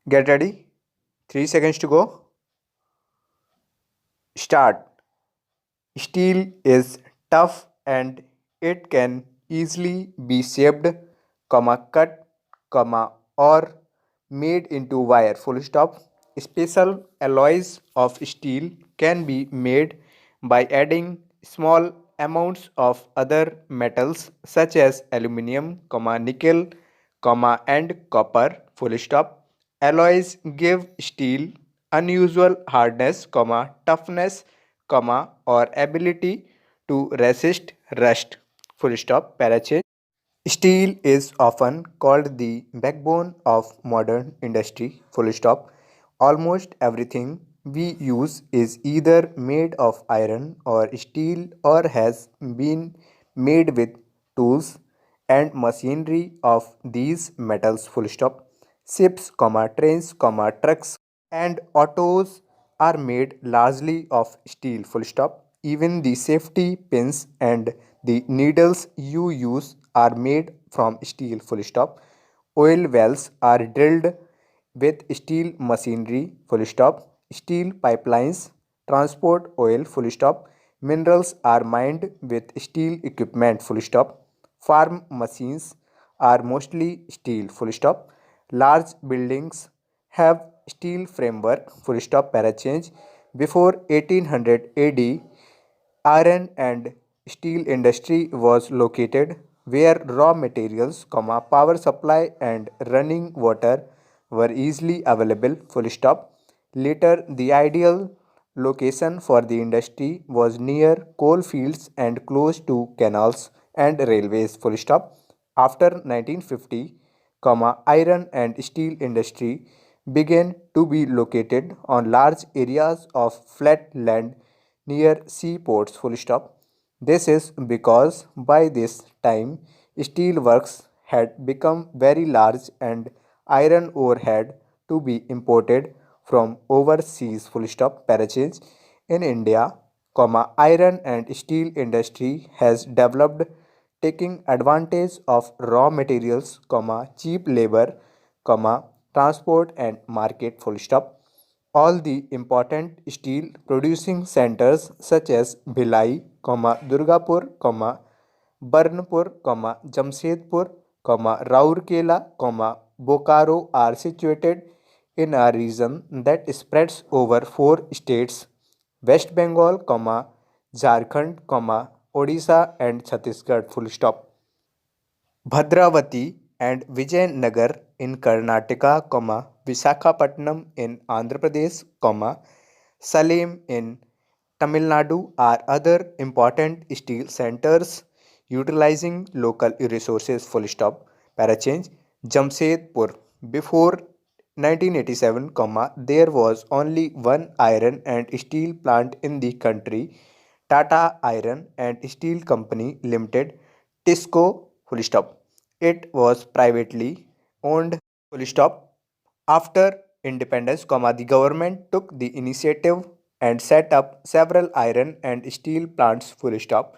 Get ready. 3 seconds to go. Start. Steel is tough and it can easily be shaped, cut, or made into wire. Full stop. Special alloys of steel can be made by adding small amounts of other metals such as aluminum, nickel, and copper. Full stop. Alloys give steel unusual hardness, toughness, or ability to resist rust. Full stop. Parachute. Steel is often called the backbone of modern industry. Full stop. Almost everything we use is either made of iron or steel or has been made with tools and machinery of these metals. Full stop. Ships, trains, trucks, and autos are made largely of steel. Full stop. Even the safety pins and the needles you use are made from steel. Full stop. Oil wells are drilled with steel machinery. Full stop. Steel pipelines transport oil. Full stop. Minerals are mined with steel equipment. Full stop. Farm machines are mostly steel. Full stop. Large buildings have steel framework. Full stop. Parachange. Before 1800 AD, iron and steel industry was located where raw materials, power supply and running water were easily available. Full stop. Later, the ideal location for the industry was near coal fields and close to canals and railways. Full stop. After 1950, iron and steel industry began to be located on large areas of flat land near seaports. Full stop. This is because by this time steel works had become very large and iron ore had to be imported from overseas. Full stop. Parachange. In India, iron and steel industry has developed taking advantage of raw materials, cheap labor, transport and market. Full stop. All the important steel producing centers such as Bhilai, Durgapur, Burnpur, Jamshedpur, Raurkela, Bokaro are situated in a region that spreads over four states: West Bengal, Jharkhand, Odisha and Chhattisgarh. Full stop. Bhadravati and Vijayanagar in Karnataka, Visakhapatnam in Andhra Pradesh, Salem in Tamil Nadu are other important steel centers utilizing local resources. Full stop. Parachange. Jamshedpur. Before 1987, there was only one iron and steel plant in the country, Tata Iron and Steel Company Limited, TISCO. Full stop. It was privately owned. Full stop. After independence, the government took the initiative and set up several iron and steel plants. Full stop.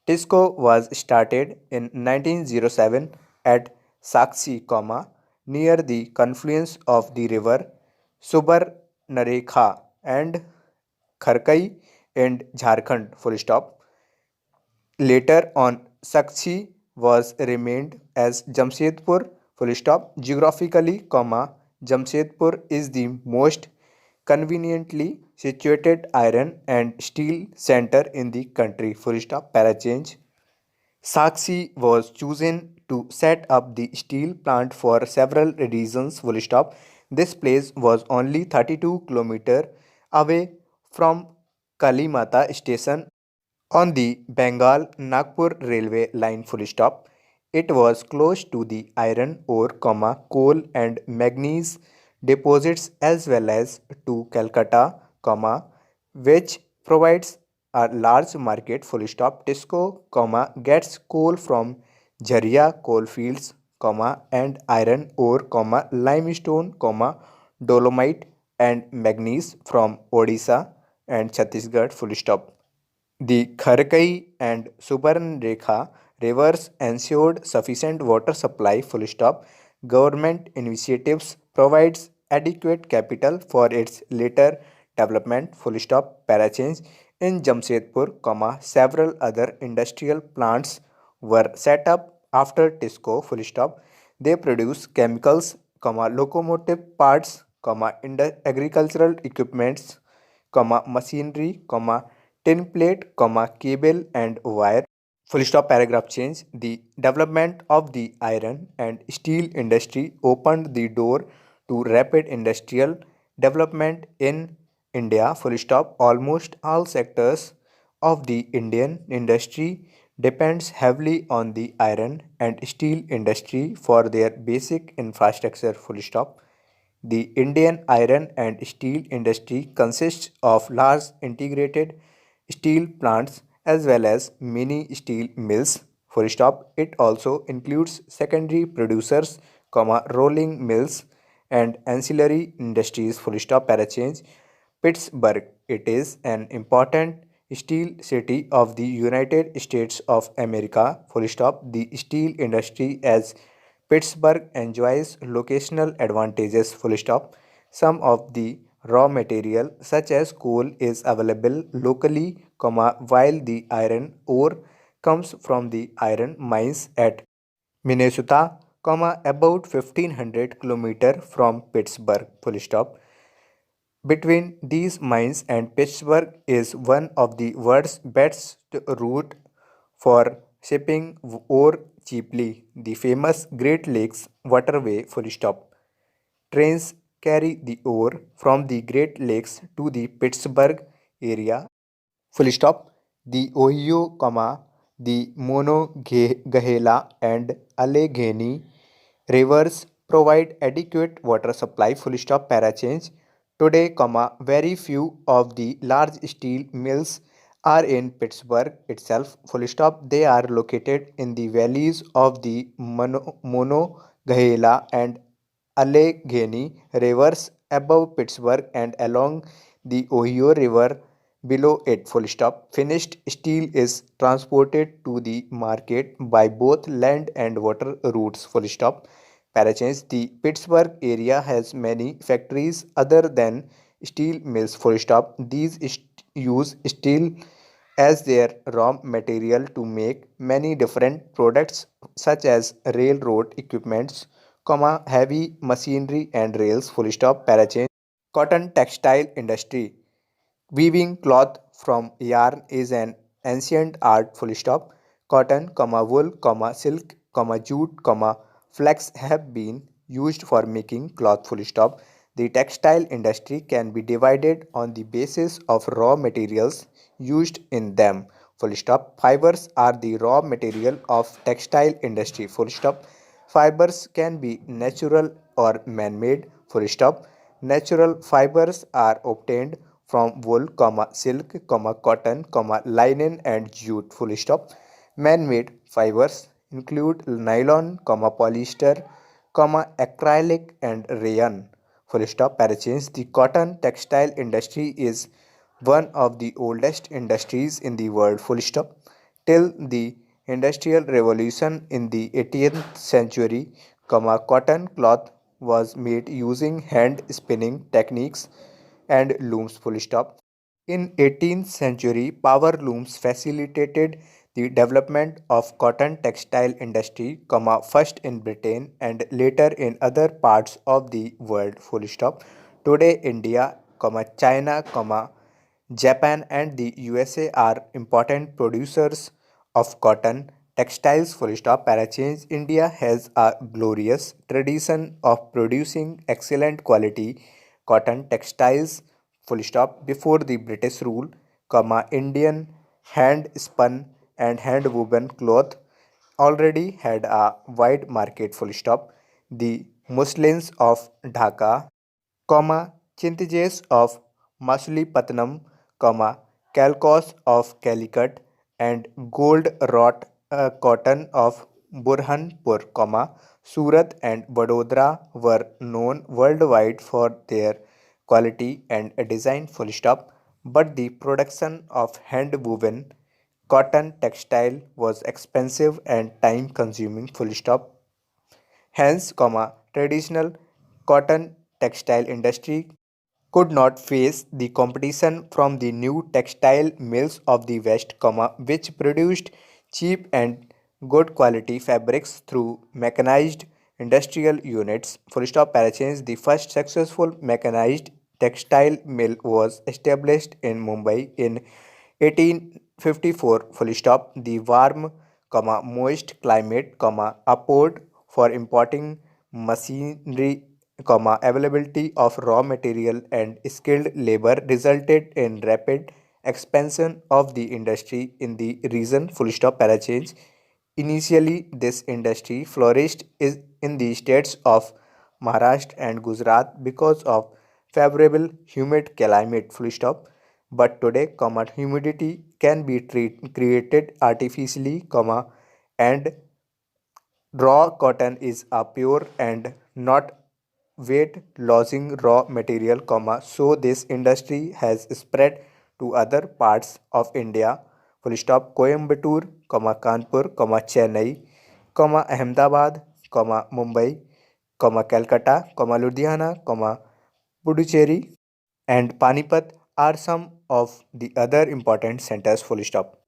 TISCO was started in 1907 at Sakshi, near the confluence of the river Subarnarekha and Kharkai in Jharkhand. Full stop. Later on, Sakchi was renamed as Jamshedpur. Full stop. Geographically, Jamshedpur is the most conveniently situated iron and steel center in the country. Full stop. Parachange. Sakshi was chosen to set up the steel plant for several reasons. Full stop. This place was only 32 km away from Kalimata station on the Bengal Nagpur railway line. Full stop. It was close to the iron ore, coal and manganese deposits as well as to Calcutta, which provides a large market. Full stop. Tisco, gets coal from Jharia coal fields, and iron ore, limestone, dolomite and manganese from Odisha and Chhattisgarh. Full stop. The Kharkai and Subarnrekha rivers ensured sufficient water supply. Full stop. Government initiatives provides adequate capital for its later development, full stop, Parachange. In Jamshedpur, several other industrial plants were set up after Tisco, full stop. They produce chemicals, locomotive parts, agricultural equipments, machinery, tin plate, cable and wire. Full stop, paragraph change. The development of the iron and steel industry opened the door to rapid industrial development in India. Full stop. Almost all sectors of the Indian industry depends heavily on the iron and steel industry for their basic infrastructure. Full stop. The Indian iron and steel industry consists of large integrated steel plants as well as many steel mills. Full stop. It also includes secondary producers, rolling mills and ancillary industries. Full stop. Parachange. Pittsburgh. It is an important steel city of the United States of America. Full stop. The steel industry as Pittsburgh enjoys locational advantages. Full stop. Some of the raw material such as coal is available locally, while the iron ore comes from the iron mines at Minnesota, about 1500 km from Pittsburgh. Full stop. Between these mines and Pittsburgh is one of the world's best route for shipping ore cheaply. The famous Great Lakes Waterway. Full stop. Trains carry the ore from the Great Lakes to the Pittsburgh area. Full stop. The Ohio, the Monongahela and Allegheny rivers provide adequate water supply. Full stop. Parachange. Today, very few of the large steel mills are in Pittsburgh itself. Full stop. They are located in the valleys of the Monongahela and Allegheny rivers above Pittsburgh and along the Ohio River below it. Full stop. Finished steel is transported to the market by both land and water routes. Full stop. Parachange. The Pittsburgh area has many factories other than steel mills. Full stop. These use steel as their raw material to make many different products such as railroad equipments, heavy machinery and rails. Full stop. Parachange. Cotton textile industry. Weaving cloth from yarn is an ancient art. Full stop. Cotton, wool, silk, jute, flax have been used for making cloth. Full stop. The textile industry can be divided on the basis of raw materials used in them. Full stop. Fibers are the raw material of textile industry. Full stop. Fibers can be natural or man-made. Full stop. Natural fibers are obtained from wool, silk, cotton, linen and jute. Full stop. Man-made fibers include nylon, polyester, acrylic and rayon. Full stop. Parachange. The cotton textile industry is one of the oldest industries in the world. Full stop. Till the industrial revolution in the 18th century, cotton cloth was made using hand spinning techniques and looms. Full stop. In 18th century, power looms facilitated the development of cotton textile industry, first in Britain and later in other parts of the world. Full stop. Today, India, China, Japan and the USA are important producers of cotton textiles. Full stop. Parachange. India has a glorious tradition of producing excellent quality cotton textiles. Full stop. Before the British rule, Indian hand spun and hand woven cloth already had a wide market. Full stop. The muslins of Dhaka, Chintajes of Masulipatanam, Calcos of Calicut, and gold wrought cotton of Burhanpur, Surat and Vadodara were known worldwide for their quality and design. Full stop. But the production of hand woven cotton textile was expensive and time consuming. Full stop. Hence, traditional cotton textile industry could not face the competition from the new textile mills of the West, which produced cheap and good quality fabrics through mechanized industrial units. Full stop Parachains, the first successful mechanized textile mill was established in Mumbai in 1854. Full stop. The warm, moist climate, a port for importing machinery, availability of raw material and skilled labor resulted in rapid expansion of the industry in the region. Full stop Parachange. Initially, this industry flourished in the states of Maharashtra and Gujarat because of favorable humid climate. Full stop. But today, humidity can be created artificially, and raw cotton is a pure and not weight losing raw material, so this industry has spread to other parts of India. Full stop. Coimbatore, Kanpur, Chennai, Ahmedabad, Mumbai, Calcutta, Ludhiana, Puducherry, and Panipat are some of the other important centers. Full stop.